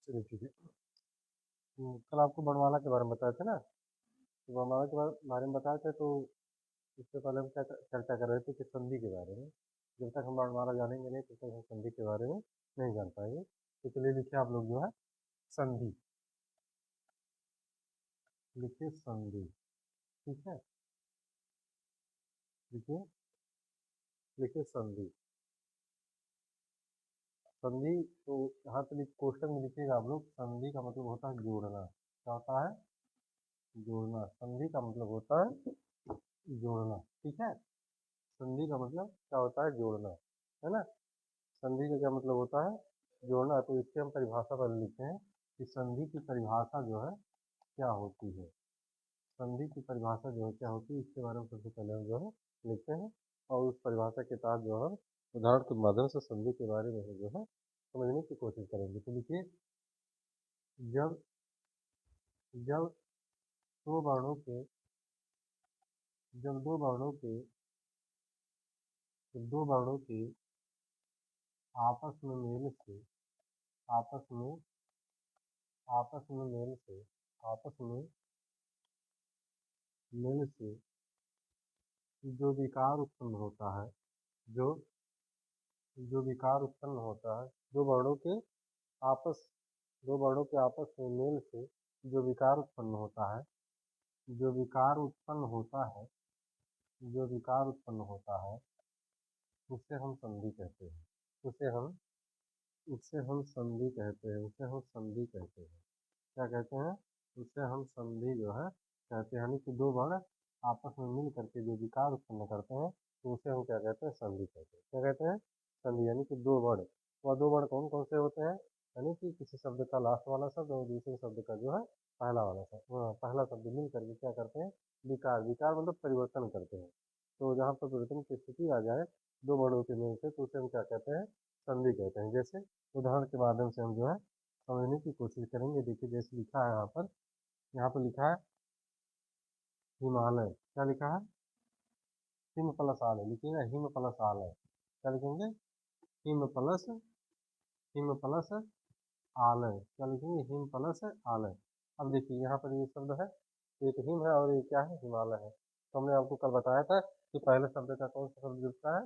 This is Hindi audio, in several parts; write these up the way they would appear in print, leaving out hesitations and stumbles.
चलिए ठीक है। कल आपको वर्णमाला के बारे में बताए थे ना। तो वर्णमाला के बारे में बताए थे, तो इससे पहले हम क्या चर्चा कर रहे थे कि संधि के बारे में। जब तक हम वर्णमाला जानेंगे नहीं तब तक हम संधि के बारे में नहीं जान पाएंगे। तो चलिए लिखिए आप लोग जो है संधि, लिखिए संधि। ठीक है, लिखिए, लिखिए संधि। संधि तो यहाँ पे क्वेश्चन में लिखिएगा आप लोग। संधि का मतलब होता है जोड़ना। क्या होता है? जोड़ना। संधि का मतलब होता है जोड़ना। ठीक है, संधि का मतलब क्या होता है? जोड़ना, है ना। संधि का क्या मतलब होता है? जोड़ना। तो इसकी हम परिभाषा पर लिखते हैं कि संधि की परिभाषा जो है क्या होती है। संधि की परिभाषा जो है क्या होती है, इसके बारे में सबसे पहले हम जो है लिखते हैं, और उस परिभाषा के तहत जो है उदाहरण के माध्यम से संधि के बारे में जो है समझने की कोशिश करेंगे। तो लिखिए, जब जब दो वर्णों के जब दो वर्णों के जब दो वर्णों के आपस में मेल से आपस में आपस में मेल से आपस में मेल से जो विकार उत्पन्न होता है, जो जो विकार उत्पन्न होता है, आपस दो वर्णों के आपस में मेल से जो विकार उत्पन्न होता है, जो विकार उत्पन्न होता है जो विकार उत्पन्न होता है, उसे हम संधि कहते हैं। उसे हम उससे हम संधि कहते हैं। उसे हम संधि कहते हैं। क्या कहते हैं? उसे हम संधि जो है कहते हैं। यानी कि दो वर्ण आपस में मिल करके जो विकार उत्पन्न करते हैं, तो उसे हम क्या कहते हैं? संधि कहते हैं। क्या कहते हैं? संधि। यानी कि दो वर्ण। वह दो वर्ण कौन कौन से होते हैं? यानी कि किसी शब्द का लास्ट वाला शब्द और दूसरे शब्द का जो है पहला वाला शब्द, पहला शब्द मिल करके क्या करते हैं? विकार। विकार मतलब परिवर्तन करते हैं। तो जहाँ पर परिवर्तन की स्थिति आ जाए दो वर्णों के मेल से, तो उसे हम क्या कहते हैं? संधि कहते हैं। जैसे उदाहरण के माध्यम से हम जो है समझने की कोशिश करेंगे। देखिए, जैसे लिखा है यहाँ पर लिखा है हिमालय। क्या लिखा है? हिम प्लस आलय। लिखिएगा हिम प्लस आलय। क्या लिखेंगे? हिम प्लस आलय। क्या लिखेंगे? हिम प्लस आलय। अब देखिए यहाँ पर ये शब्द है, एक हिम है और ये क्या है? हिमालय है। तो हमने आपको कल बताया था कि पहले शब्द का कौन सा शब्द जुड़ता है?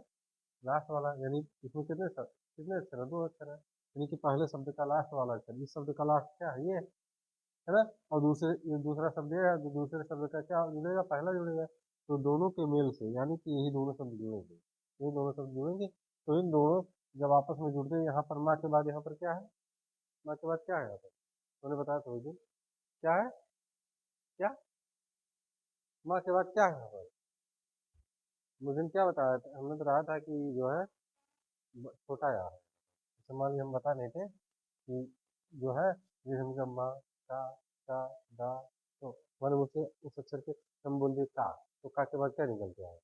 लास्ट वाला। यानी इसमें कितने अक्षर है? दो अक्षर है। यानी कि पहले शब्द का लास्ट वाला अक्षर, इस शब्द का लास्ट क्या है? ये है ना। और ये दूसरा शब्द है, तो दूसरे शब्द का क्या जुड़ेगा? पहला जुड़ेगा। तो दोनों के मेल से, यानी कि यही दोनों शब्द जुड़ेंगे, ये दोनों शब्द जुड़ेंगे। तो इन दोनों जब आपस में जुड़ते हैं, यहाँ पर माँ के बाद यहाँ पर क्या है? माँ के बाद क्या है यहाँ पर? मैंने बताया था उस दिन। क्या है? क्या? माँ के बाद क्या है यहाँ पर? मुझे दिन क्या बताया था? हमने बताया था कि जो है छोटा यार है। जैसे मान लीजिए हम बता रहे थे कि जो है, जैसे हम जब माँ, का, का, दा, तो मैंने मुझसे उस अक्षर के हम बोल दिए का, तो का के बाद क्या निकल के आया?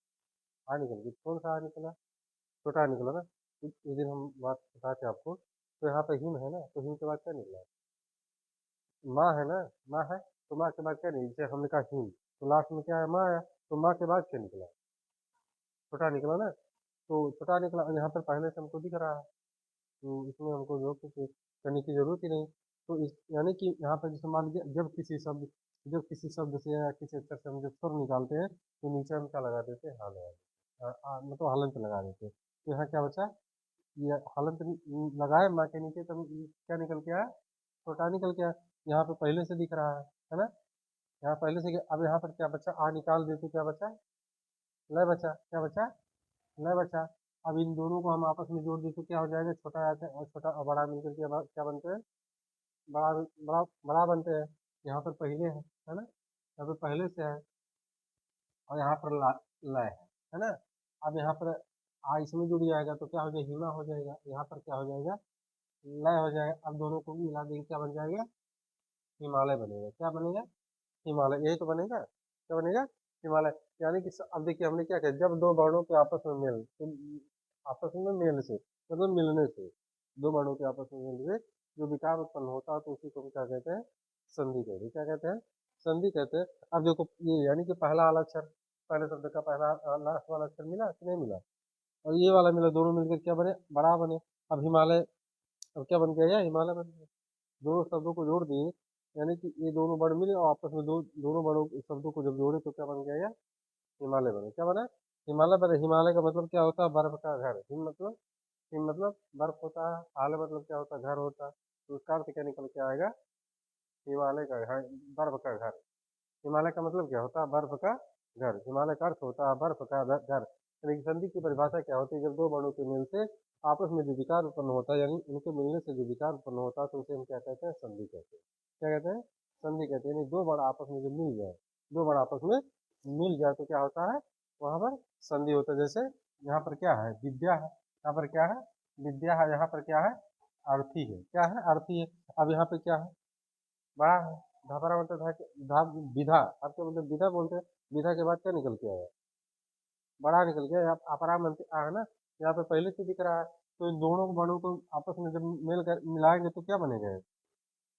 आ निकल गई। कौन सा आ निकला? छोटा आ निकला ना। उस दिन हम बात बताए थे आपको। तो यहाँ पे हिम है ना, तो हिम के बाद क्या निकला? माँ है ना। माँ है, तो माँ के बाद क्या निकला? जैसे हमने कहा हिम, तो लास्ट में क्या है? माँ आया। तो माँ के बाद क्या निकला? छोटा निकला ना। तो छोटा निकला, और यहाँ पर पहले से हमको दिख रहा है, तो इसमें हमको जो कुछ करने की जरूरत ही नहीं। तो इस यानी कि यहाँ पर जैसे मान लीजिए जब किसी शब्द से या किसी अक्षर से हम जब स्वर निकालते हैं, तो नीचे हम क्या लगा देते हैं? हाँ लगा देते हैं। मतलब हलंत लगा देते हैं। तो यहाँ क्या बचा? ये हलंत लगाए माँ के नीचे, तब क्या निकल के आया? छोटा निकल के आया। यहाँ पे पहले से दिख रहा है ना। यहाँ पहले से अब यहाँ पर क्या बचा? आ निकाल देते, क्या बचा? लय बचा। क्या बचा? लय बचा। अब इन दोनों को हम आपस में जोड़ दें तो क्या हो जाएगा? छोटा आता है और छोटा और बड़ा मिलकर के अब क्या बनते हैं? बड़ा बड़ा बड़ा बनते हैं। यहाँ पर पहले है ना, यहाँ पर पहले से है, और यहाँ पर लय है ना। अब यहाँ पर आ इसमें जुड़ जाएगा तो क्या हो जाएगा? हिमा हो जाएगा। यहाँ पर क्या हो जाएगा? लय हो जाएगा। अब दोनों को मिला देंगे, क्या बन जाएगा? हिमालय बनेगा। क्या बनेगा? हिमालय। यही तो बनेगा। क्या बनेगा? हिमालय। यानी कि अब देखिए हमने क्या किया, जब दो वर्णों के आपस में मेल, तो आपस में मेल से मतलब मिलने से, दो वर्णों के आपस में मेल से जो विकार उत्पन्न होता है, तो उसी को हम क्या कहते हैं? संधि कहते हैं। क्या कहते हैं? संधि कहते हैं। अब देखो ये यानी कि पहला वाला अक्षर, पहले शब्द का पहला लास्ट वाला अक्षर मिला कि नहीं मिला? और ये वाला मिला, दोनों मिलकर क्या बने? बड़ा बने। अब हिमालय, अब क्या बन गया? हिमालय बन गया। दोनों शब्दों को जोड़ दिए, यानी कि ये दोनों वर्ड मिले और आपस में दोनों वर्डों शब्दों को जब जोड़े तो क्या बन गया ये? हिमालय बने। क्या बना? हिमालय बने। हिमालय का मतलब क्या होता है? बर्फ का घर। हिम मतलब बर्फ होता है, आलय मतलब क्या होता है? घर होता है। तो उसका अर्थ क्या निकल के आएगा? हिमालय का घर, बर्फ का घर। हिमालय का मतलब क्या होता है? बर्फ का घर। हिमालय का अर्थ होता है बर्फ का घर। यानी कि संधि की परिभाषा क्या होती है? जब दो वर्णों के मेल से आपस में जो विकार उत्पन्न होता है, यानी उनके मिलने से जो विकार उत्पन्न होता है, तो उसे हम क्या कहते हैं? संधि कहते हैं। क्या कहते हैं? संधि कहते हैं। यानी दो वर्ण आपस में जब मिल जाए, दो वर्ण आपस में मिल जाए तो क्या होता है? वहां पर संधि होता है। जैसे यहाँ पर क्या है? विद्या है। यहाँ पर क्या है? विद्या है। यहाँ पर क्या है? अर्थी है। क्या है? अर्थी है। अब यहाँ पे क्या है? बड़ा है। धापरा मतलब धा विधा। आप क्या बोलते हैं? विधा बोलते हैं। विधा के बाद क्या निकल के आया? बड़ा निकल गया। यहाँ अपरा बनते आ है ना, यहाँ पे पहले से दिख रहा है। तो इन दोनों वर्णों को आपस में जब मिलाएंगे तो क्या बनेगा? ये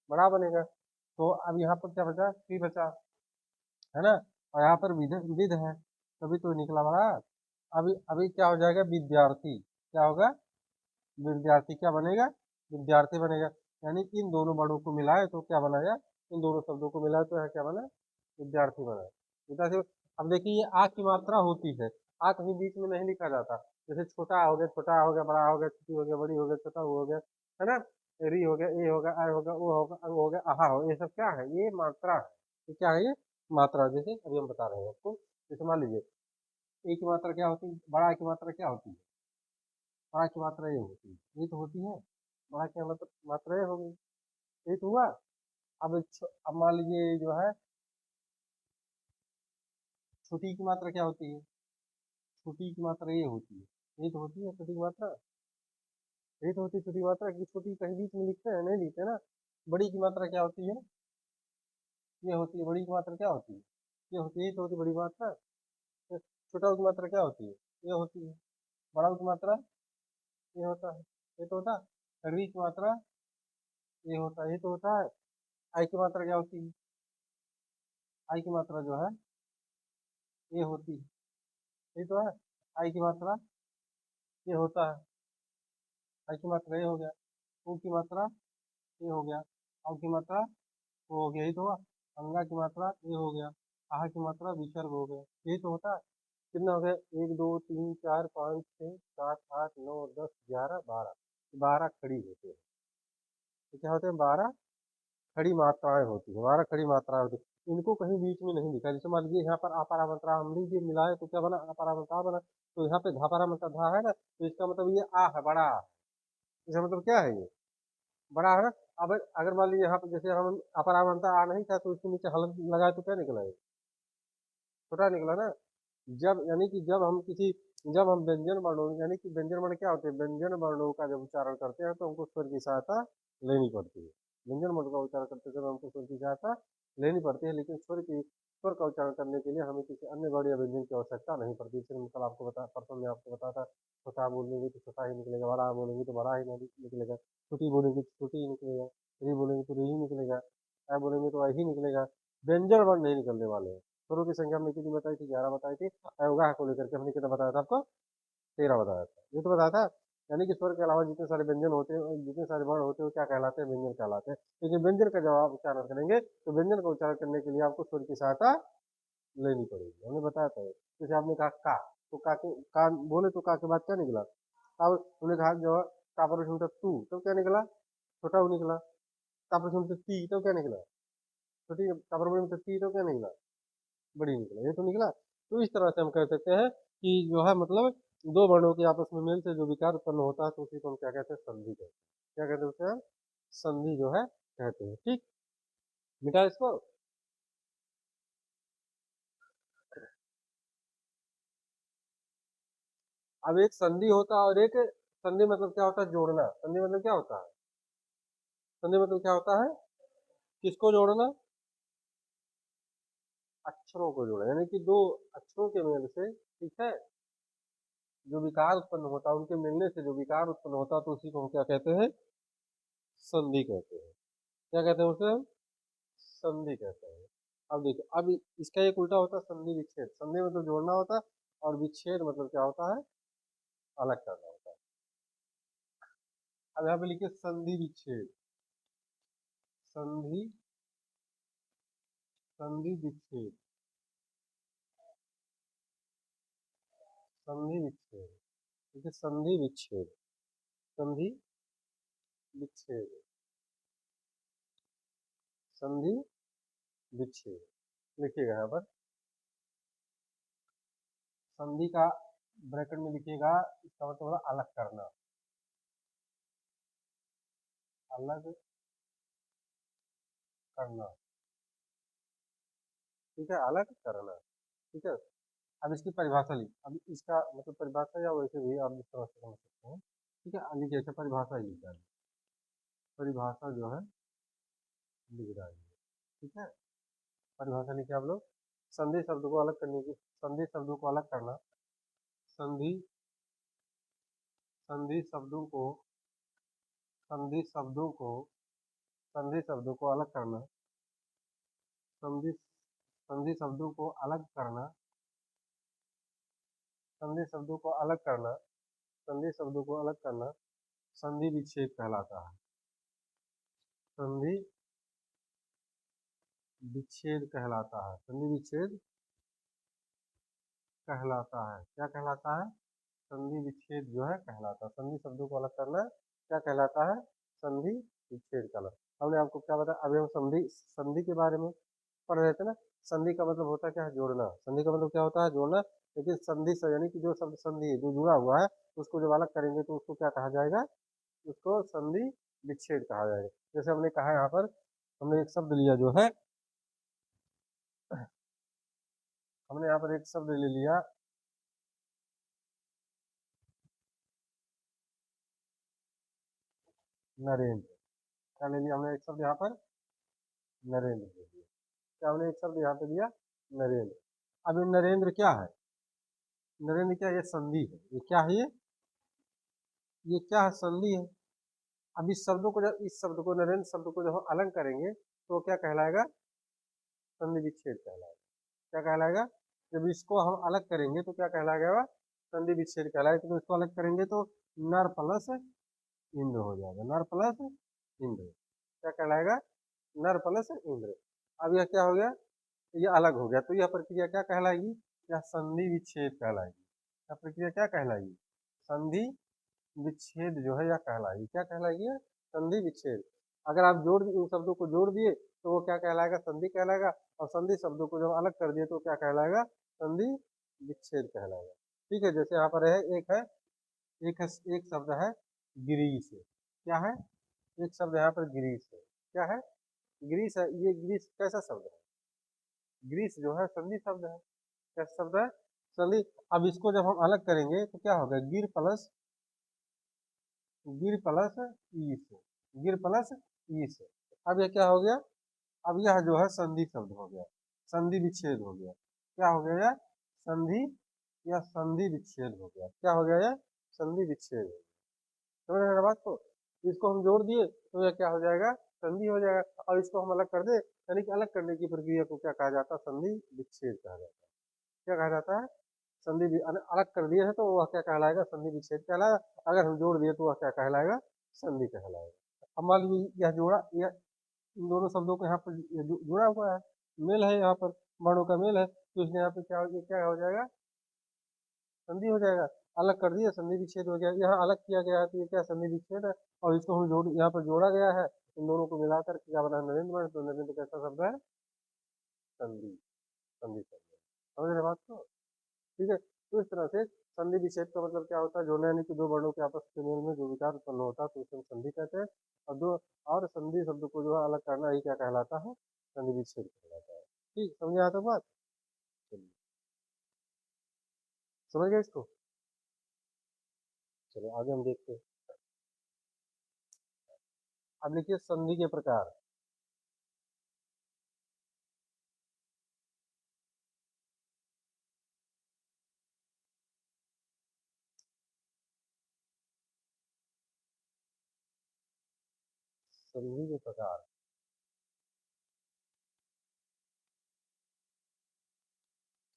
बड़ा बनेगा। तो अब यहाँ पर क्या बचा? सी बचा, है ना। और यहाँ पर विध है, तभी तो निकला बड़ा। अभी अभी क्या हो जाएगा? विद्यार्थी। क्या होगा? विद्यार्थी क्या बनेगा? विद्यार्थी बनेगा। यानी इन दोनों वर्णों को मिलाए तो क्या बनाया? इन दोनों शब्दों को मिलाए तो यहाँ क्या बना? विद्यार्थी बना। विद्यार्थी। अब देखिए ये आ की मात्रा होती है, आ कहीं बीच में नहीं लिखा जाता। जैसे छोटा हो गया, छोटा हो गया, बड़ा हो गया, छोटी हो गया, बड़ी हो गया, छोटा वो हो गया, है ना। री हो गया, ए होगा, आ होगा, ओ होगा, अंग हो गया, आहा हो, ये सब क्या है? ये मात्रा है। ये क्या है? ये मात्रा। जैसे अभी हम बता रहे हैं आपको। जैसे मान लीजिए ए की मात्रा क्या होती है? बड़ा की मात्रा क्या होती है? बड़ा की मात्रा ये होती है, ये तो होती है। बड़ा की मतलब मात्रा ये हो गई। ये तो हुआ। अब मान लीजिए जो है छोटी की मात्रा क्या होती है? छोटी की मात्रा ये होती है। ये तो होती है छोटी की मात्रा। ये तो होती है छोटी मात्रा की। छोटी कहीं बीच में लिखते हैं? नहीं लिखते ना। बड़ी की मात्रा क्या होती है? ये होती है। बड़ी की मात्रा क्या होती है? ये होती है। ये तो होती है बड़ी मात्रा। तो छोटा की मात्रा क्या होती है? ये होती है। बड़ा की मात्रा ये होता है। ये तो होता है। री की मात्रा ये होता है। ये तो होता है। आई की मात्रा क्या होती है? आई की मात्रा जो है ये होती है। ये तो है। आई की मात्रा ये होता है। आई की मात्रा ये हो गया। ऊ की मात्रा ये हो गया। औ की मात्रा वो हो गया। यही तो हुआ। अंगा की मात्रा ये हो गया। आह की मात्रा विसर्ग हो गया। यही तो होता है। कितना हो गया? एक दो तीन चार पाँच छः सात आठ नौ दस ग्यारह बारह। बारह खड़ी होती है। तो क्या होते हैं? बारह खड़ी मात्राएं होती है। बारह खड़ी मात्राएं होती है। इनको कहीं बीच में नहीं लिखा। जैसे मान लीजिए यहाँ पर अपारा मात्रा हम लीजिए मिलाए तो क्या बना? अपारा मात्रा बना। तो यहाँ पे धापारा मात्रा धा है ना, तो इसका मतलब ये आ है, बड़ा आ है। इसका मतलब क्या है? ये बड़ा है ना। अब अगर मान लीजिए यहाँ पे जैसे हम अपरा मात्रा आ नहीं था तो इसके नीचे हल लगाए तो क्या निकला? ये छोटा निकला ना। जब यानी कि जब हम व्यंजन वर्णों, यानी कि व्यंजन वर्ण क्या होते हैं? व्यंजन वर्णों का जब उच्चारण करते हैं तो हमको स्वर की सहायता लेनी पड़ती है। व्यंजन वर्ण का उच्चारण करते समय हमको स्वर की सहायता लेनी पड़ती है, लेकिन स्वर का उच्चारण करने के लिए हमें किसी अन्य वर्ण या व्यंजन की आवश्यकता नहीं पड़ती। जैसे मैं कल आपको बता परसों में आपको बताया था, छोटा बोलेंगे तो छोटा ही निकलेगा, बड़ा बोलेंगे तो बड़ा ही निकलेगा, छोटी बोलेंगे तो छोटी ही निकलेगा, री बोलेंगे तो री ही निकलेगा, ऐ बोलेंगे तो ऐ ही निकलेगा। व्यंजन वर्ण नहीं निकलने वाले हैं। स्वरों की संख्या हमने कितनी बताई थी? 11 बताई थी। अयोगा को लेकर के हमने कितना बताया था आपको? 13 बताया था। ये तो बताया था। यानी कि स्वर के अलावा जितने सारे व्यंजन होते हैं, जितने सारे वर्ण होते हैं, वो क्या कहलाते हैं? व्यंजन कहलाते हैं। लेकिन व्यंजन का जब आप उच्चारण करेंगे तो व्यंजन का उच्चारण करने के लिए आपको स्वर की सहायता लेनी पड़ेगी। हमने बताया था। जैसे आपने कहा का, तो का बोले तो का के बाद क्या निकला? अब हमने कहा जो का पर तू, तो क्या निकला? छोटा ऊ निकला। का पर ती, तो क्या निकला? छोटी। का पर ती, तो क्या निकला? बड़ी निकला। ये तो निकला। तो इस तरह से हम कह सकते हैं कि जो है मतलब दो वर्णों के आपस में मेल से जो विकार उत्पन्न होता है तो उसी को हम क्या कहते हैं? संधि कहते हैं। क्या कहते हैं उसे हम? संधि जो है कहते हैं। ठीक। मिटा इसको। अब एक संधि होता है और एक संधि मतलब क्या होता है? जोड़ना। संधि मतलब क्या होता है? संधि मतलब क्या होता है? किसको जोड़ना? अक्षरों को जोड़ना। यानी कि दो अक्षरों के मेल से, ठीक है, जो विकार उत्पन्न होता है, उनके मिलने से जो विकार उत्पन्न होता है तो उसी को हम क्या कहते हैं? संधि कहते हैं। क्या कहते हैं उसे हम? संधि कहते हैं। अब देखिए, अब इसका एक उल्टा होता है संधि विच्छेद। संधि मतलब जोड़ना होता है और विच्छेद मतलब क्या होता है? अलग करना होता है। अब यहाँ पे लिखिए संधि विच्छेद। संधि संधि विच्छेद, संधि विच्छेद, ठीक है, संधि विच्छेद, संधि विच्छेद, संधि विच्छेद। लिखिएगा यहाँ पर संधि का ब्रैकेट में लिखिएगा, इसका मतलब होगा अलग करना, अलग करना, ठीक है, अलग करना, ठीक है। अब इसकी परिभाषा लिख, अब इसका मतलब परिभाषा या वैसे भी आप समझ सकते हैं, ठीक है। लिखिए ऐसे परिभाषा ही लिखा है, परिभाषा जो है लिख रहा है, ठीक है। परिभाषा लिखिए आप लोग, संधि शब्द को अलग करने की, संधि शब्दों को अलग करना, संधि संधि शब्दों को संधि शब्दों को संधि शब्दों को अलग करना, संधि संधि शब्दों को अलग करना, संधि शब्दों को अलग करना, संधि शब्दों को अलग करना संधि विच्छेद कहलाता है, संधि विच्छेद कहलाता है, संधि विच्छेद कहलाता है। क्या कहलाता है? संधि विच्छेद जो है कहलाता है। संधि शब्दों को अलग करना क्या कहलाता है? संधि विच्छेद कहलाता। हमने आपको क्या बताया, अभी हम संधि संधि के बारे में पढ़ रहे थे ना। संधि का मतलब होता क्या है? जोड़ना। संधि का मतलब क्या होता है? जोड़ना। लेकिन संधि से यानी कि जो शब्द संधि है जो जुड़ा हुआ है उसको जब अलग करेंगे तो उसको क्या कहा जाएगा? उसको संधि विच्छेद कहा जाएगा। जैसे हमने कहा यहाँ पर, हमने एक शब्द लिया जो है, हमने यहाँ पर एक शब्द ले लिया नरेंद्र। क्या ले लिया हमने? एक शब्द यहाँ पर नरेंद्र ले लिया। क्या हमने एक शब्द यहाँ पे लिया? नरेंद्र। अब ये नरेंद्र क्या है? नरेंद्र क्या? ये संधि है। ये क्या है? ये क्या है? संधि है। अब इस शब्दों को, जब इस शब्द को, नरेंद्र शब्द को जब हम अलग करेंगे तो क्या कहलाएगा? संधि विच्छेद कहलाएगा। क्या कहलाएगा? जब इसको हम अलग करेंगे तो क्या कहलाएगा? संधि विच्छेद कहलाएगा। तो इसको अलग करेंगे तो नर प्लस इंद्र हो जाएगा। नर प्लस इंद्र क्या कहलाएगा? नर प्लस इंद्र। अब यह क्या हो गया? ये अलग हो गया। तो यह प्रक्रिया क्या कहलाएगी? यह संधि विच्छेद कहलाएगी। यह प्रक्रिया क्या कहलाएगी? संधि विच्छेद जो है यह कहलाएगी। क्या कहलाएगी? संधि विच्छेद। अगर आप जोड़ इन शब्दों को जोड़ दिए तो वो क्या कहलाएगा? संधि कहलाएगा। और संधि शब्दों को जब अलग कर दिए तो क्या कहलाएगा? संधि विच्छेद कहलाएगा। ठीक है। जैसे यहाँ पर है, एक शब्द है गिरीश। क्या है? एक शब्द यहाँ पर गिरीश है। क्या है? ग्रीस है। ये ग्रीस कैसा शब्द है? ग्रीस जो है संधि शब्द है। कैसा शब्द है? संधि। अब इसको जब हम अलग करेंगे तो क्या होगा? गिर प्लस ईस, गिर प्लस ईस। अब यह क्या हो गया? अब यह जो है संधि शब्द हो गया, संधि विच्छेद हो गया। क्या हो गया? यह संधि या संधि विच्छेद हो गया। क्या हो गया? यह संधि विच्छेद हो गया। समझ रहे बात को? इसको हम जोड़ दिए तो यह क्या हो जाएगा? संधि हो जाएगा। और इसको हम अलग कर दे, यानी कि अलग करने की प्रक्रिया को क्या कहा जाता है? संधि विच्छेद कहा जाता है। क्या कहा जाता है? संधि। अलग कर दिए है तो वह क्या कहलाएगा? संधि विच्छेद कहलाएगा। अगर हम जोड़ दिए तो वह क्या कहलाएगा? संधि कहलाएगा। अब मान लीजिए यह जोड़ा, यह इन दोनों शब्दों को यहाँ पर जुड़ा हुआ है, मेल है, यहाँ पर वर्णों का मेल है, तो इसने यहाँ पे क्या हो जाएगा? संधि हो जाएगा। अलग कर दिया, संधि विच्छेद हो गया। यहाँ अलग किया गया है तो ये क्या? संधि विच्छेद है। और इसको हम जोड़, यहाँ पर जोड़ा गया है, इन दोनों को मिलाकर क्या बना? नरेंद्र बना। तो नरेंद्र कैसा शब्द है? संधि, संधि शब्द। समझ रहे बात को? ठीक है। तो इस तरह से संधि विच्छेद का मतलब क्या होता है? जोड़ना, यानी कि दो वर्णों के आपस के मेल में जो विचार उत्पन्न होता है तो उसे हम संधि कहते हैं। और दो और संधि शब्द को जो है अलग करना ही क्या कहलाता है? संधि विच्छेद कहलाता है। ठीक, समझ आता बात? चलिए, समझ गए इसको? चलो आगे हम देखते हैं। अब लिखिए संधि के प्रकार। संधि के प्रकार,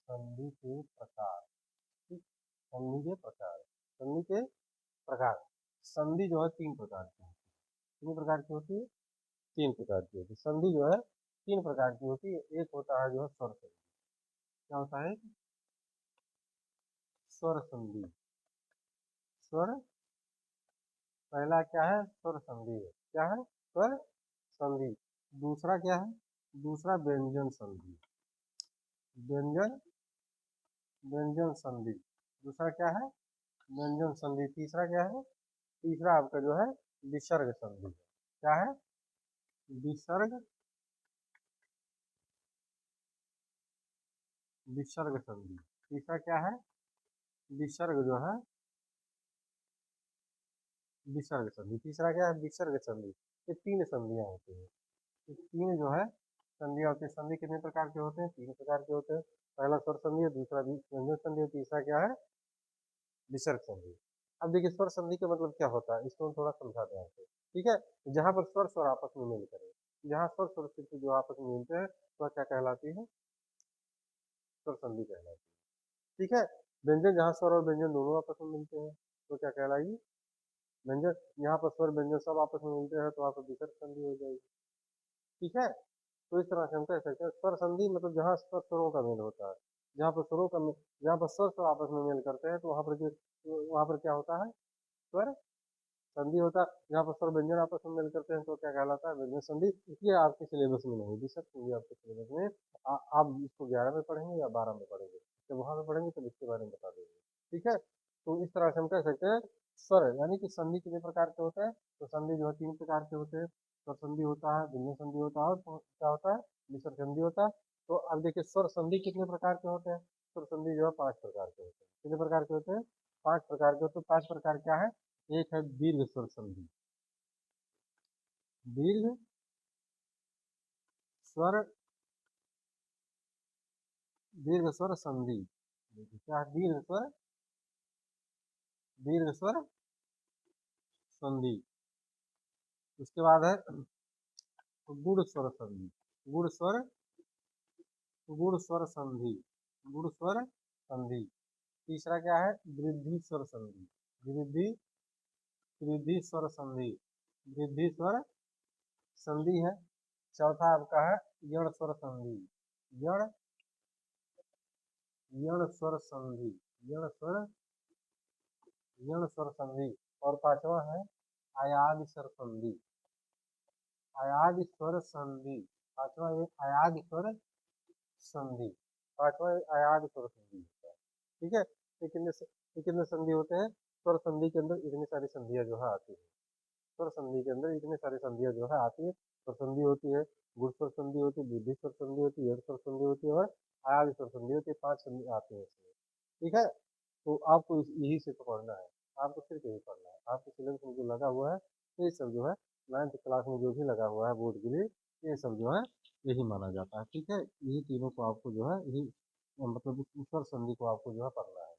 संधि के प्रकार। ठीक, संधि के प्रकार, संधि के प्रकार। संधि जो है तीन प्रकार की होती है। कितने प्रकार की होती है? तीन प्रकार की होती है संधि जो है, तीन प्रकार की होती है। एक होता है जो है स्वर संधि। क्या होता है? स्वर संधि। स्वर, पहला क्या है? स्वर संधि है। क्या है? स्वर संधि। दूसरा क्या है? दूसरा व्यंजन संधि। व्यंजन, व्यंजन संधि। दूसरा क्या है? व्यंजन संधि। तीसरा क्या है? तीसरा आपका जो है विसर्ग संधि। क्या है? विसर्ग, विसर्ग संधि। तीसरा क्या है? विसर्ग जो है, विसर्ग संधि। तीसरा क्या है? विसर्ग संधि। ये तीन संधियां होती हैं। ये तीन जो है संधियां होती है। संधि कितने प्रकार के होते हैं? तीन प्रकार के होते हैं। पहला स्वर संधि है, दूसरा व्यंजन संधि है, तीसरा क्या है? विसर्ग संधि। अब देखिए स्वर संधि का मतलब क्या होता है, इसको हम थोड़ा समझा दें आपको। ठीक है, जहां पर स्वर स्वर आपस में मिल करें, जहां स्वर स्वर से जो आपस में मिलते हैं तो क्या कहलाती है? स्वर संधि कहलाती है। ठीक है, व्यंजन जहाँ स्वर और व्यंजन दोनों आपस में मिलते हैं तो क्या कहलाएगी? व्यंजन। यहाँ पर स्वर व्यंजन सब आपस में मिलते हैं तो वहाँ पर विसर्ग संधि हो जाएगी। ठीक है, तो इस तरह से हम कह सकते हैं स्वर संधि मतलब जहाँ स्वर स्वरों का मेल होता है, जहाँ पर स्वरों का जहाँ पर स्वर स्वर आपस में मेल करते हैं तो वहाँ पर क्या होता है? स्वर संधि होता है। जहाँ पर स्वर व्यंजन आपस में मेल करते हैं तो क्या कहलाता है? व्यंजन संधि। ये आपके सिलेबस में नहीं, विसर्ग संधि आपके सिलेबस में आप इसको 11 में पढ़ेंगे या 12 में पढ़ेंगे, जब वहां में पढ़ेंगे तो इसके बारे में बता देंगे। ठीक है, तो इस तरह से हम कह सकते हैं स्वर यानी कि संधि कितने प्रकार के होते हैं? तो संधि जो है तीन प्रकार के होते हैं। स्वर संधि होता है, व्यंजन संधि होता है, और क्या होता है? विसर्ग संधि होता है। तो अब देखिए स्वर संधि कितने प्रकार के होते हैं? स्वर संधि जो है 5 प्रकार के होते हैं। कितने प्रकार के होते हैं? 5 प्रकार के होते हैं। 5 प्रकार क्या है? एक है दीर्घ स्वर संधि। दीर्घ स्वर, दीर्घ स्वर संधि। देखिए क्या है? दीर्घ स्वर, दीर्घ स्वर संधि। उसके बाद है गुण स्वर संधि। गुण स्वर, गुण स्वर संधि, गुण स्वर संधि। तीसरा क्या है? वृद्धि स्वर संधि। वृद्धि, वृद्धि स्वर संधि, वृद्धि स्वर संधि है। चौथा आपका है यण स्वर संधि। यण, यण स्वर संधि, यण स्वर, यण स्वर संधि। और पांचवा है अयाद स्वर संधि। अयाद स्वर संधि। पांचवा ये अयाद स्वर संधि। पांचवा अयाद स्वर संधि होता है। ठीक है, ये कितने संधि होते हैं? स्वर संधि के अंदर इतनी सारी संधियां जो है आती है। स्वर संधि के अंदर इतनी सारी संधियां जो है आती है। स्वर संधि होती है, गुण स्वर संधि होती है, वृद्धि स्वर संधि होती है, यण स्वर संधि होती है और अयाद स्वर संधि होती है। 5 संधि आती है इसमें। ठीक है, तो आपको यही से पढ़ना है। आपको सिर्फ यही पढ़ना है। आपके सिलेबस में जो लगा हुआ है ये सब जो है 9th क्लास में जो भी लगा हुआ है बोर्ड के लिए, ये सब जो है यही माना जाता है। ठीक है, यही तीनों को आपको जो है यही मतलब स्वर संधि को आपको जो है पढ़ना है।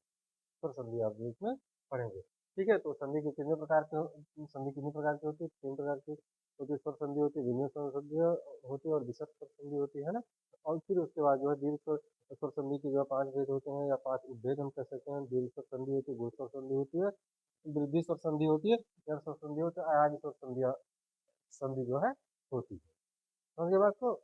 स्वर संधि आप जो इसमें पढ़ेंगे। ठीक है, तो संधि के कितने प्रकार के संधि कितने प्रकार की होती है? 3 प्रकार की होती है। स्वर संधि होती है, व्यंजन स्वर संधि होती है और विसर्ग स्वर संधि होती है ना। और फिर उसके बाद जो है दीर्घ स्वर स्वर संधि के जो है 5 भेद होते हैं या 5 उपभेद हम कह सकते हैं। दीर्घ स्वर संधि होती है, गुण स्वर संधि होती है, वृद्धि स्वर संधि होती है, यण स्वर संधि होती है, अयाद स्वर संधि जो है होती है। समझ गए बात को?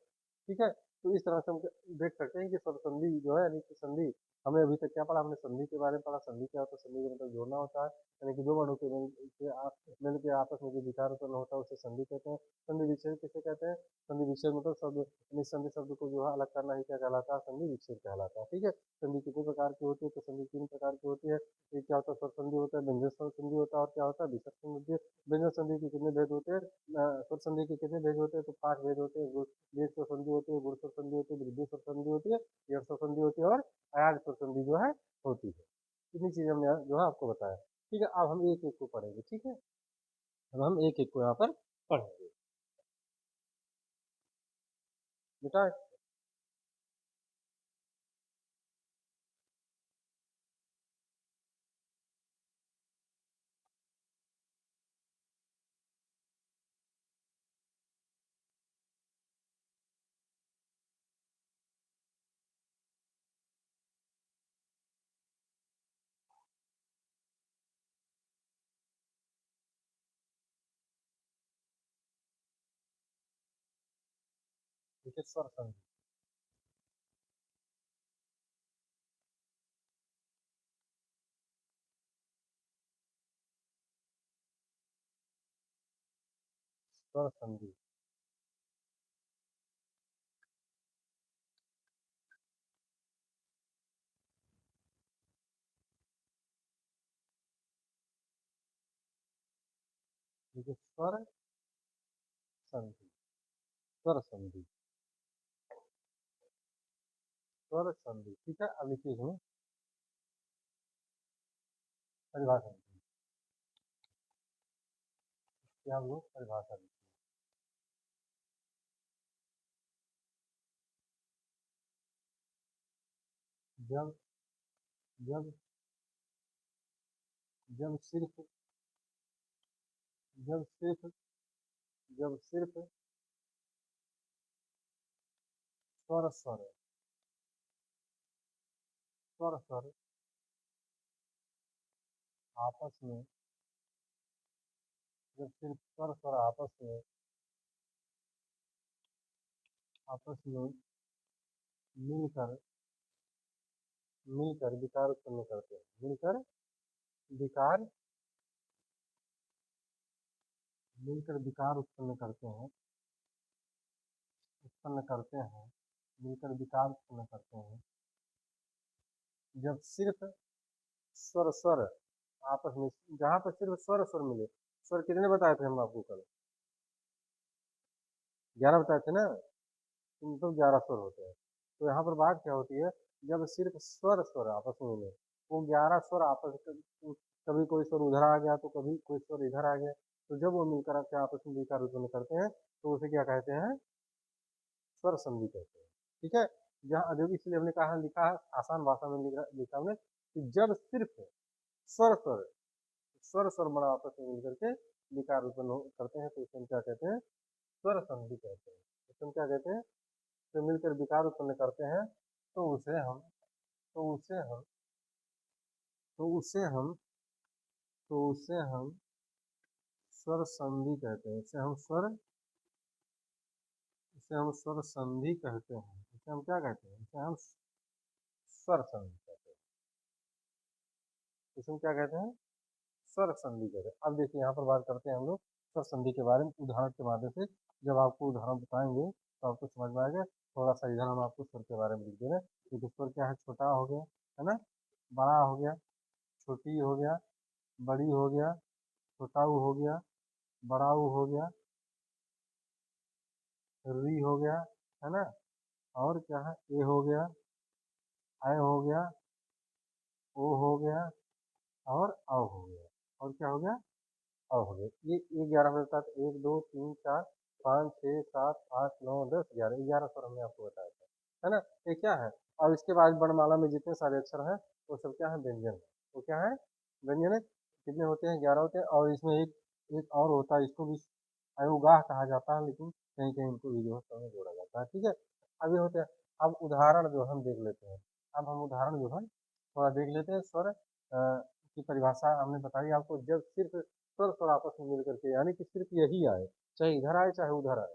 ठीक है, तो इस तरह से हम देख सकते हैं कि स्वर संधि जो है यानी कि संधि, हमें अभी तक क्या पढ़ा? हमने संधि के बारे में पढ़ा। संधि क्या होता है? संधि का मतलब जोड़ना होता है, यानी कि दो वर्णों के मिल के आपस में जो विचार उत्पन्न होता है उसे संधि कहते हैं। संधि विच्छेद किसे कहते हैं? संधि विच्छेद मतलब शब्द, निस्संधि शब्द को जो है अलग करना ही क्या कहलाता है? संधि विच्छेद कहलाता है। ठीक है, संधि कितने प्रकार की होती है? तो संधि 3 प्रकार की होती है। एक क्या होता है? स्वर संधि होता है, व्यंजन स्वर संधि होता है और क्या होता है? विसर्ग संधि। व्यंजन संधि के कितने भेद होते हैं? स्वर संधि के कितने भेद होते हैं? तो 5 भेद होते हैं। दीर्घ स्वर संधि होती है, गुण स्वर संधि होती है, वृद्धि स्वर संधि होती है, यण स्वर संधि होती है और अयाद स्वर संधि जो है होती है। इतनी चीजें हमने जो है आपको बताया। ठीक है, अब हम एक एक को पढ़ेंगे। ठीक है, अब हम एक एक को यहाँ पर पढ़ेंगे बेटा। देखिए स्वर संधि, स्वर संधि, देखिए स्वर संधि, स्वर संधि, स्वर संधि, ठीक है। अब लिखिए इसमें परिभाषा लिखिए, क्या हम लोग परिभाषा लिखिए। जब जब जब सिर्फ जब सिर्फ जब सिर्फ स्वर स्वर स्वर स्वर आपस में, जब सिर्फ स्वर स्वर आपस में मिलकर मिलकर विकार उत्पन्न करते हैं, मिलकर विकार मिलकर विकार उत्पन्न करते हैं, मिलकर विकार उत्पन्न करते हैं। जब सिर्फ स्वर स्वर आपस में, जहाँ पर सिर्फ स्वर स्वर मिले, स्वर कितने बताए थे हम आपको कल? 11 बताए थे ना, तो 11 स्वर होते हैं। तो यहाँ पर बात क्या होती है, जब सिर्फ स्वर स्वर आपस में मिले, वो 11 स्वर आपस में, कभी कोई स्वर उधर आ गया तो कभी कोई स्वर इधर आ गया, तो जब वो मिलकर के आपस में विकार उत्पन्न करते हैं तो उसे क्या कहते हैं? स्वर संधि कहते हैं, ठीक है। जहाँ जो इसलिए हमने कहा लिखा है, आसान भाषा में लिखा हमने कि जब सिर्फ स्वर स्वर स्वर स्वर बड़ा आपस में मिलकर के विकार उत्पन्न करते हैं तो उसे हम क्या कहते हैं? स्वर संधि कहते हैं। उसे हम क्या कहते हैं? जो मिलकर विकार उत्पन्न करते हैं तो उसे हम तो उसे हम तो उसे हम तो उसे हम स्वर संधि कहते हैं। इसे हम स्वर संधि कहते हैं। इसे हम क्या कहते हैं? इसे हम स्वर संधि कहते हैं। इसे हम क्या कहते हैं? स्वर संधि कहते हैं। अब देखिए यहाँ पर बात करते हैं हम लोग स्वर संधि के बारे में, उदाहरण के माध्यम से। जब आपको उदाहरण बताएंगे तो आपको समझ में आएगा। थोड़ा सा इधर हम आपको स्वर के बारे में लिख दे रहे हैं। क्योंकि स्वर क्या है? छोटा हो गया, है ना, बड़ा हो गया, छोटी हो गया, बड़ी हो गया, छोटा ऊ हो गया, बड़ा ऊ हो गया, री हो गया, है ना, और क्या है? ए हो गया, ऐ हो गया, ओ हो गया, और औ हो गया, और क्या हो गया? औ हो गया। ये 11 मेरे साथ, 1 2 3 4 5 6 7 8 9 10 11, 11 स्वर हमने आपको बताया था, है ना। ये क्या है? और इसके बाद वर्णमाला में जितने सारे अक्षर हैं वो सब क्या है? व्यंजन है। वो क्या है? व्यंजन है। कितने होते हैं? 11 होते हैं। और इसमें एक एक और होता है, इसको भी अयोगाह कहा जाता है, लेकिन कहीं कहीं इनको भी जो है समय जोड़ा जाता है, ठीक है। अब ये होते हैं। अब उदाहरण जो हम देख लेते हैं। अब हम उदाहरण जो है थोड़ा देख लेते हैं। स्वर की परिभाषा हमने बताई आपको। जब सिर्फ स्वर स्वर आपस में मिल करके, यानी कि सिर्फ यही आए, चाहे इधर आए चाहे उधर आए,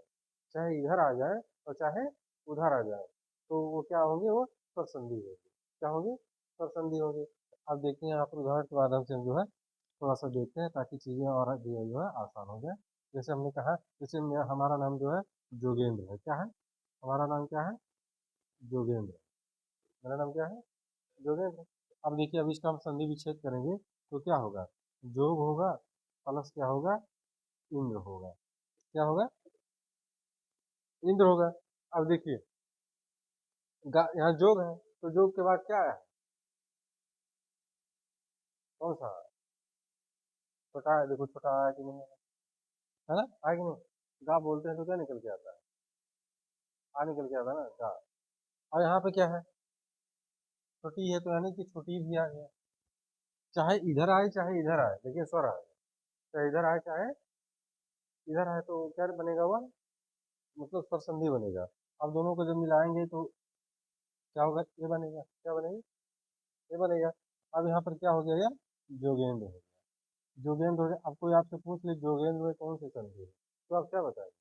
चाहे इधर आ जाए और चाहे उधर आ जाए, तो वो क्या होंगे? वो स्वर संधि होगी। क्या होगी? स्वर संधि होगी। अब देखते हैं यहाँ पर उदाहरण के माध्यम से हम जो है थोड़ा सा देखते हैं, ताकि चीज़ें और भी जो है आसान हो जाए। जैसे हमने कहा, जैसे हमारा नाम जो है जोगेंद्र है। क्या है? हमारा नाम क्या है? जोगेंद्र। मेरा नाम क्या है? जोगेंद्र। अब देखिए, अब इसका हम संधि विच्छेद करेंगे तो क्या होगा? जोग होगा प्लस क्या होगा? इंद्र होगा। क्या होगा? इंद्र होगा। अब देखिए, यहाँ जोग है, तो जोग के बाद क्या है? कौन सा? छोटा है, देखो छोटा आया कि नहीं, है ना, आया कि नहीं? गा बोलते हैं तो क्या निकल के आता है? आ निकल के आता है ना, गा। और यहाँ पे क्या है? छोटी है, तो यानी कि छोटी भी आ गया। चाहे इधर आए चाहे इधर आए, देखिए स्वर आए, चाहे इधर आए चाहे इधर आए, तो क्या बनेगा? हुआ मतलब स्वर संधि बनेगा। अब दोनों को जब मिलाएंगे तो क्या होगा? ये बनेगा। क्या बनेगा? ये बनेगा। अब यहाँ पर क्या हो गया? ये जोगेंद्र हो गया। जोगेंद्र हो गया। अब कोई आपसे पूछ ले जोगेंद्र में कौन सी संधि है, तो आप क्या बताएंगे?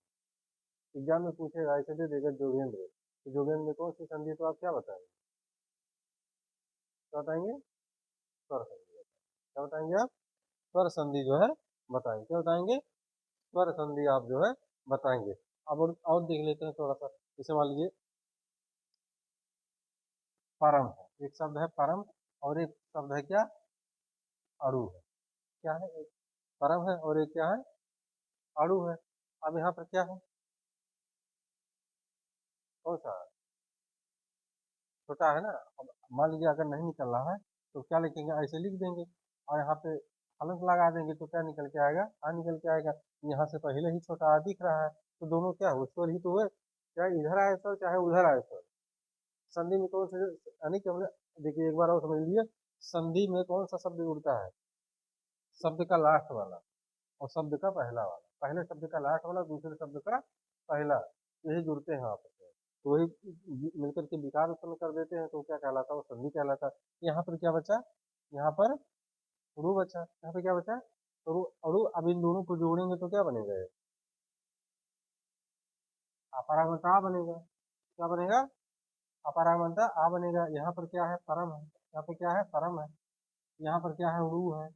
एग्जाम में पूछेगा, ऐसे दे देगा जोगेंद्र, तो जोगेंद्र में कौन सी संधि है, तो आप क्या बताएंगे? क्या बताएंगे? स्वर संधि। क्या बताएंगे आप? स्वर संधि जो है बताएंगे। क्या बताएंगे? स्वर संधि आप जो है बताएंगे। अब और देख लेते हैं थोड़ा सा। जैसे मान लीजिए परम है, एक शब्द है परम, और एक शब्द है क्या? अड़ु है। क्या है? एक परम है और एक क्या है? अड़ु है। अब यहाँ पर क्या है? कौन सा? छोटा है ना। अब मान लीजिए अगर नहीं निकल रहा है तो क्या लिखेंगे? ऐसे लिख देंगे और यहाँ पे हलंत लगा देंगे तो क्या निकल के आएगा? आ निकल के आएगा। यहाँ से पहले ही छोटा आ दिख रहा है, तो दोनों क्या हुए? स्वर ही तो हुए, चाहे इधर आए स्वर चाहे उधर आए स्वर। संधि में कौन सा, यानी कि हमने, देखिए एक बार और समझ लीजिए, संधि में कौन सा शब्द जुड़ता है? शब्द का लास्ट वाला और शब्द का पहला वाला। पहले शब्द का लास्ट वाला, दूसरे शब्द का पहला, यही जुड़ते हैं आपस में, तो वही मिलकर के विकार उत्पन्न कर देते हैं, तो क्या कहलाता है? वो संधि कहलाता है। यहाँ पर क्या बचा? यहाँ पर रू बचा। यहाँ पे क्या बचा? रू। रू। अब इन दोनों को जोड़ेंगे तो क्या बनेगा? ये अपरागमता आ बनेगा। क्या बनेगा? अपरागमता आ बनेगा। यहाँ पर क्या है? परम है। यहाँ पे क्या है? परम है। यहाँ पर क्या है? रू है।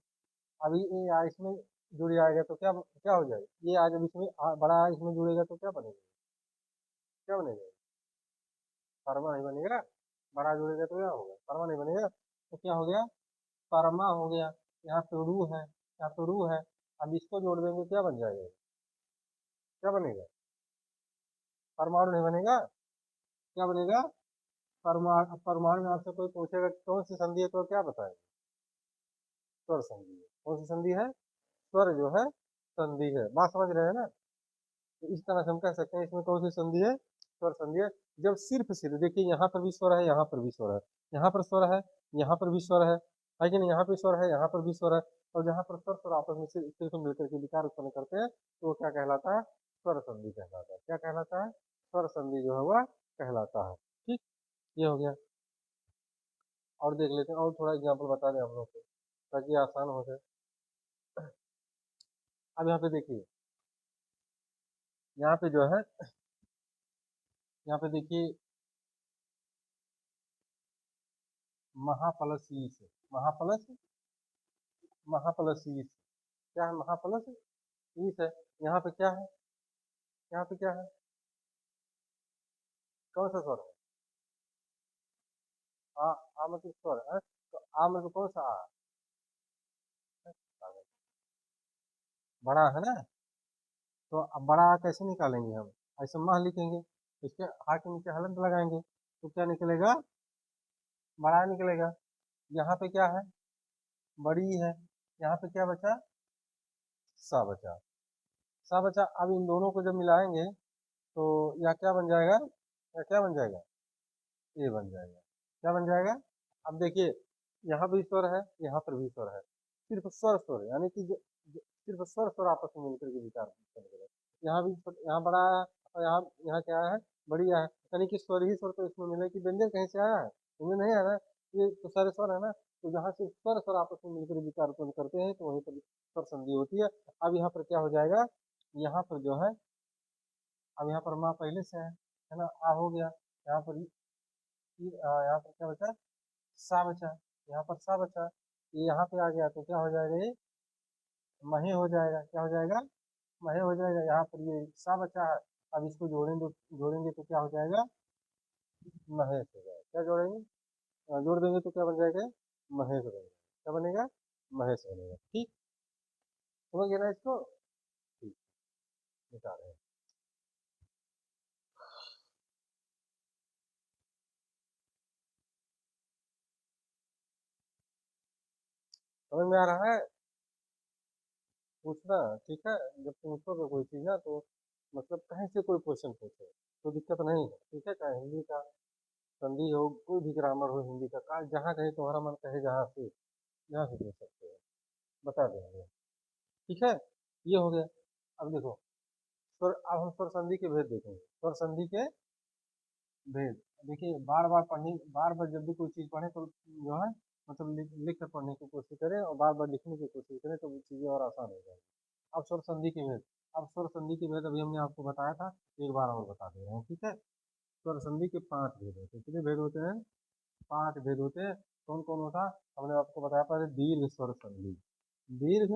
अभी ये इसमें जुड़ जाएगा तो क्या क्या हो जाएगा? ये आ जब इसमें बड़ा आ इसमें जुड़ेगा तो क्या बनेगा? क्या बनेगा? परमा नहीं बनेगा। बड़ा जुड़ेगा तो क्या होगा? परमा नहीं बनेगा। तो क्या हो गया? परमा हो गया। यहाँ पे रू है, यहाँ पे रू है। अब इसको जोड़ देंगे क्या बन जाएगा? क्या बनेगा? परमाणु नहीं बनेगा। क्या बनेगा? परमाणु। परमाणु में आपसे कोई पूछेगा कि कौन सी संधि है तो क्या बताएंगे? स्वर संधि है। कौन सी संधि है? स्वर जो है संधि है। बात समझ रहे हैं ना? तो इस तरह से हम कह सकते हैं इसमें कौन सी संधि है? स्वर संधि है। जब सिर्फ देखिए यहाँ पर भी स्वर है, यहाँ पर भी स्वर है, यहाँ पर स्वर है, यहाँ पर भी स्वर है कि नहीं? यहाँ पर स्वर है, यहाँ पर भी स्वर है, और जहाँ पर स्वर स्वर आपस में सिर्फ मिलकर के विकार उत्पन्न करते हैं तो वो क्या कहलाता है? स्वर संधि कहलाता है। क्या कहलाता है? स्वर संधि जो है वह कहलाता है। ठीक, ये हो गया। और देख लेते हैं, और थोड़ा एग्जाम्पल बता दें हम लोग को ताकि आसान हो जाए। अब यहाँ पे देखिए, यहाँ पे जो है, यहाँ पे देखिए महाफलशीष। महाफलस, महाफलशीष। क्या है? महाफलस शीष है। यहाँ पे क्या है? यहाँ पे क्या है? कौन सा स्वर है? आ। आ मतलब स्वर है, तो आ मतलब कौन सा आ? बड़ा है ना। तो अब बड़ा आ कैसे निकालेंगे हम? ऐसे मह लिखेंगे, इसके हा के नीचे हलंत लगाएंगे तो क्या निकलेगा? बड़ा निकलेगा। यहाँ पे क्या है? बड़ी है। यहाँ पे क्या बचा? सा बचा। सा बचा। अब इन दोनों को जब मिलाएंगे तो यह क्या बन जाएगा? यह क्या बन जाएगा? ये बन जाएगा। क्या बन जाएगा? अब देखिए, यहाँ भी स्वर है, यहाँ पर भी स्वर है, सिर्फ स्वर स्वर, यानी कि सिर्फ स्वर स्वर आपस में मिलकर के विचार करेगा। यहाँ भी यहाँ बड़ा है और यहाँ यहाँ क्या है? बढ़िया है। यानी कि स्वर ही स्वर तो इसमें मिले कि व्यंजन कहीं से आया है? व्यंजन नहीं आया ना, ये तो सारे स्वर है ना। तो जहाँ से स्वर स्वर आपस में मिलकर विचार उत्पन्न करते हैं तो वहीं पर स्वर संधि होती है। अब यहाँ पर क्या हो जाएगा? यहाँ पर जो है, अब यहाँ पर माँ पहले से है ना, आ हो गया। यहाँ पर यहाँ पर क्या बचा? सा बचा। यहाँ पर सा बचा, ये यहाँ पे आ गया तो क्या हो जाएगा? ये महे हो जाएगा। क्या हो जाएगा? महे हो जाएगा। यहाँ पर ये सा बचा है, अब इसको जोड़ेंगे, जोड़ेंगे तो क्या हो जाएगा? महेश हो जाएगा। क्या जोड़ेंगे? जोड़ देंगे तो क्या बन जाएगा? महेश बनेगा। क्या बनेगा? महेश बनेगा। ठीक, समझ गए ना इसको? ठीक, बता रहे हैं। समझ में आ रहा है? पूछना। ठीक है, जब पूछोगे कोई चीज़ ना तो मतलब कहीं से कोई क्वेश्चन पूछो तो दिक्कत नहीं है। ठीक है, चाहे हिंदी का संधि हो, कोई भी ग्रामर हो हिंदी का जहाँ कहीं तुम्हारा मन कहे जहाँ से, यहाँ से पूछ सकते हो, बता देंगे। ठीक है, ये हो गया। अब देखो स्वर, अब हम स्वर संधि के भेद देखेंगे। स्वर संधि के भेद देखिए, बार बार पढ़ने, बार बार जब भी कोई चीज़ पढ़े तो जो है मतलब लिख कर पढ़ने की कोशिश करें और बार बार लिखने की कोशिश करें तो वो चीज़ें और आसान हो जाएगी। अब स्वर संधि के भेद, अब स्वर संधि के भेद अभी हमने आपको बताया था, एक बार और बता दे रहे हैं, ठीक है। स्वर संधि के 5 भेद होते हैं। कितने भेद होते हैं? 5 भेद होते हैं। कौन कौन होता? हमने आपको बताया पहले दीर्घ स्वर संधि, दीर्घ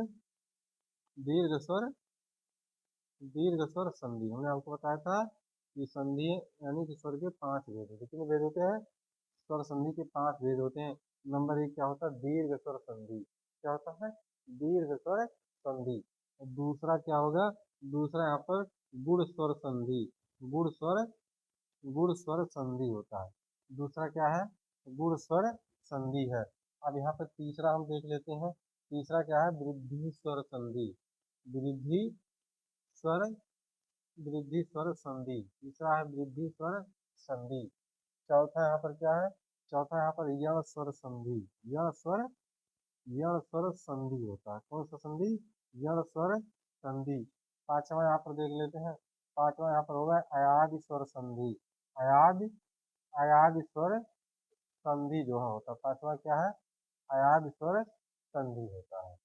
दीर्घ स्वर दीर्घ स्वर संधि हमने आपको बताया था कि संधि यानी कि स्वर के 5 भेद होते हैं। कितने भेद होते हैं? स्वर संधि के 5 भेद होते हैं। नंबर 1 क्या होता है? दीर्घ स्वर संधि। क्या होता है? दीर्घ स्वर संधि। और दूसरा क्या होगा? दूसरा यहाँ पर गुण स्वर संधि, गुण स्वर गुण स्वर संधि होता है। दूसरा क्या है? गुण स्वर संधि है। अब यहाँ पर तीसरा हम देख लेते हैं। तीसरा क्या है? वृद्धि स्वर संधि, वृद्धि स्वर वृद्धि स्वर संधि। तीसरा है वृद्धि स्वर संधि। चौथा यहाँ पर क्या है? चौथा यहाँ पर यण स्वर संधि, यण स्वर संधि होता है। कौन सा संधि? यण स्वर संधि। पांचवा यहाँ पर देख लेते हैं। पांचवा यहाँ पर होगा अयाद स्वर संधि, अयाद अयाद स्वर संधि जो है होता है। पांचवा क्या है? अयाद स्वर संधि होता है,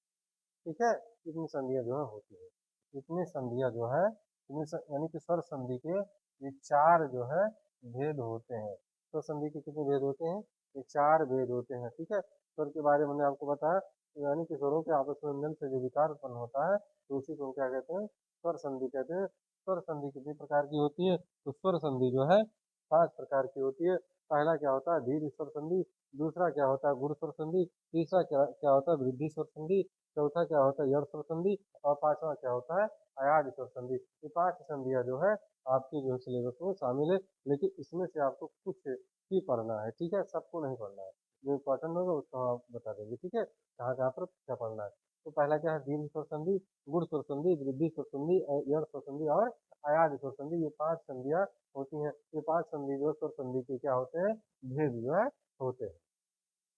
ठीक है। इतनी संधियां जो है होती है, इतनी संधियां जो है, यानी कि स्वर संधि के ये 4 जो है भेद होते हैं। स्वर संधि के कितने भेद होते हैं? ये 4 भेद होते हैं, ठीक है। स्वर के बारे में मैंने आपको बताया, यानी कि स्वरों के आपस में मिलन से जो विकार उत्पन्न होता है, तो उसी को क्या कहते हैं? स्वर संधि कहते हैं। स्वर संधि कितनी प्रकार की होती है? तो स्वर संधि जो है 5 प्रकार की होती है। पहला क्या होता है? दीर्घ स्वर संधि। दूसरा क्या होता है? गुण स्वर संधि। तीसरा क्या क्या होता है? वृद्धि स्वर संधि। चौथा क्या होता है? यण स्वर संधि। और पांचवा क्या होता है? अयाद स्वर संधि। ये 5 संधियां जो है आपके जो सिलेबस में शामिल है, लेकिन इसमें से आपको कुछ ही पढ़ना है, ठीक है। सबको नहीं पढ़ना है, जो इम्पोर्टेंट होगा उसको हम बता देंगे, ठीक है, कहाँ कहाँ पर क्या पढ़ना है। तो पहला क्या है? दीर्घ स्वर संधि, गुण स्वर संधि, वृद्धि स्वर संधि, यण स्वर संधि और अयाद स्वर संधि। ये 5 संधियां होती हैं। ये 5 संधि जो स्वर संधि के क्या होते हैं? भेद जो है होते हैं,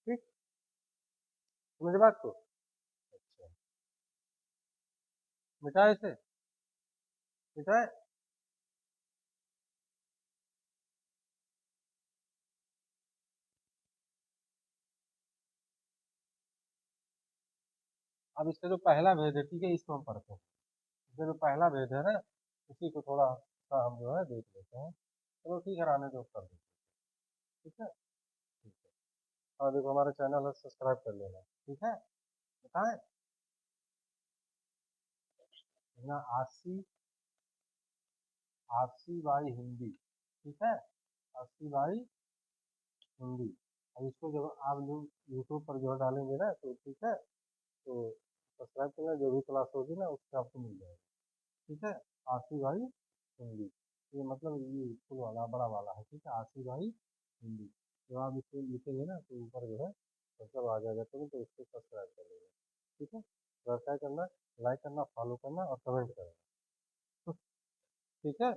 ठीक। समझ बात को? अच्छा, मिटाए इसे, मिटाए। अब इसका जो पहला भेद है, ठीक है, इसको हम पढ़ते हैं। इसका जो पहला भेद है ना, उसी को थोड़ा सा हम जो है देख लेते हैं। चलो ठीक है, रहने दो, कर देते हैं, ठीक है। ठीक है, और देखो हमारा चैनल है, सब्सक्राइब कर लेना, ठीक है। बताएं ना, आरसी आरसी बाई हिंदी, ठीक है, आरसी बाई हिंदी। अब इसको जब आप लोग यूट्यूब पर जो है डालेंगे ना, तो ठीक है, तो सब्सक्राइब करना, जो भी क्लास होगी ना उससे आपको मिल जाएगा, ठीक है। आरसी भाई हिंदी, ये मतलब ये फुल वाला बड़ा वाला है, ठीक है, आरसी भाई हिंदी। जब आप इसको लिखेंगे ना तो ऊपर जो है मतलब आ जाएगा, तो इसको सब्सक्राइब कर लेना, ठीक है। सब्सक्राइब करना, लाइक करना, फॉलो करना और कमेंट करना, ठीक है।